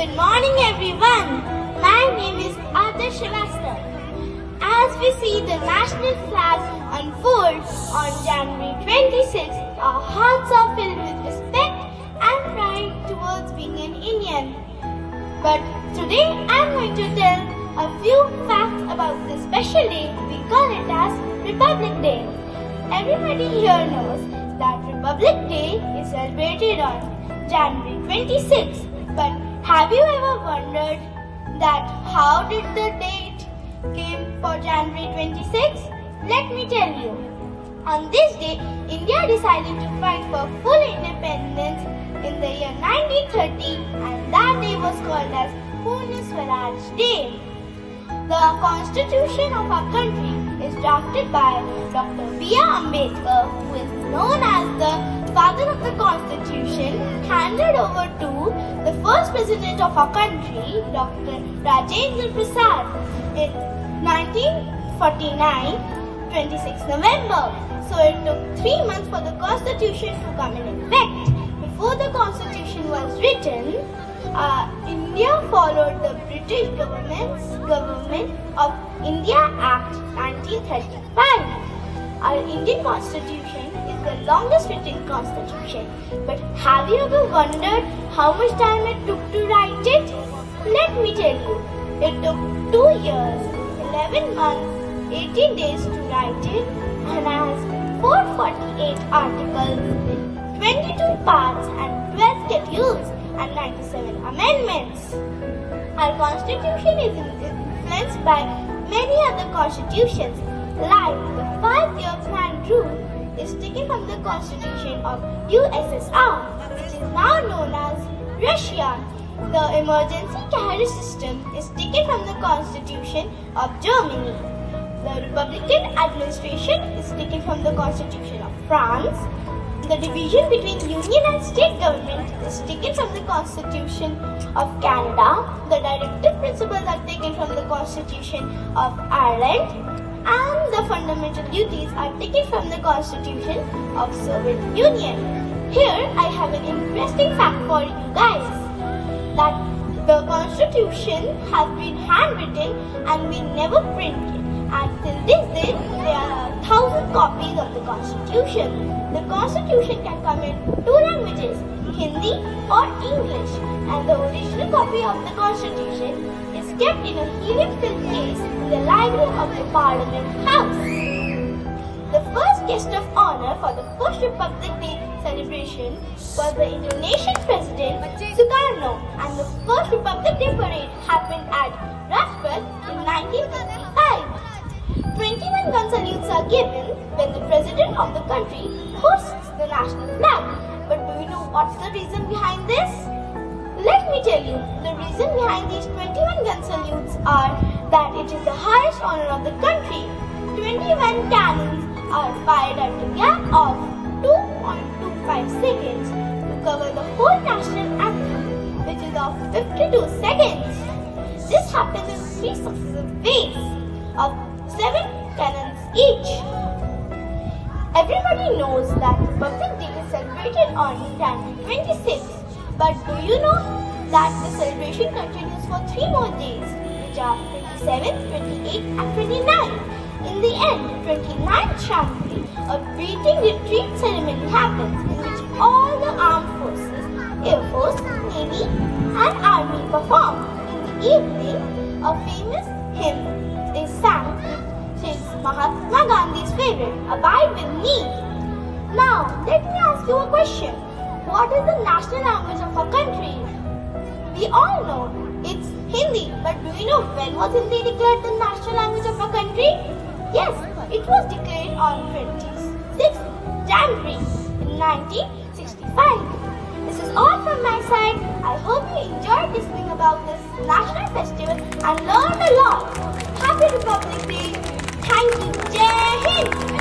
Good morning everyone. My name is Adarsh Shrivastava. As we see the national flag unfold on January 26th, our hearts are filled with respect and pride towards being an Indian. But today I am going to tell a few facts about this special day. We call it as Republic Day. Everybody here knows that Republic Day is celebrated on January 26th. But have you ever wondered that how did the date came for January 26th? Let me tell you. On this day, India decided to fight for full independence in the year 1930, and that day was called as Purna Swaraj Day. The constitution of our country is drafted by Dr. B.R. Ambedkar, who is known as the father of the constitution, handed over to the first president of our country, Dr. Rajendra Prasad, in 1949, 26 November. So it took 3 months for the constitution to come in effect. Before the constitution was written, India followed the British Government of India Act 1935. Our Indian constitution is the longest written constitution. But have you ever wondered how much time it took to write it? Let me tell you. It took 2 years, 11 months, 18 days to write it, and has 448 articles, 22 parts and 12 schedules and 97 amendments. Our constitution is influenced by many other constitutions, like the 5-year plan rule is taken from the constitution of USSR, which is now known as Russia. The emergency carriage system is taken from the constitution of Germany. The Republican administration is taken from the constitution of France. The division between union and state government is taken from the Constitution of Canada. The directive principles are taken from the Constitution of Ireland. And the fundamental duties are taken from the Constitution of Soviet Union. Here I have an interesting fact for you guys, that the Constitution has been handwritten and we never printed. And till this day, there are 1,000 copies of the Constitution. The Constitution can come in 2 languages, Hindi or English, and the original copy of the Constitution is kept in a helium-filled case in the library of the Parliament House. The first guest of honor for the first Republic Day celebration was the Indonesian President Sukarno, and the first Republic Day parade happened at Rajpath in 1955. 21 gun salutes are given when the President of the country hoists the national flag. But do you know what's the reason behind this? Let me tell you. The reason behind these 21 gun salutes are that it is the highest honor of the country. 21 cannons are fired at a gap of 2.25 seconds to cover the whole national anthem, which is of 52 seconds. This happens in 3 successive waves of 7 cannons each. Everybody knows that Republic Day is celebrated on January 26th. But do you know that the celebration continues for 3 more days, which are 27th, 28th and 29th. In the end, 29th January, a beating retreat ceremony happens in which all the armed forces, Air Force, Navy and Army perform. In the evening, a famous hymn is sung, which is Mahatma Gandhi's favorite, Abide With Me. Now, let me ask you a question. What is the national language of our country? We all know it's Hindi, but do you know when was Hindi declared the national language of our country? Yes, it was declared on 26th January 1965. This is all from my side. I hope you enjoyed listening about this national festival and learned a lot. Happy Republic Day. Thank you. Jai Hind.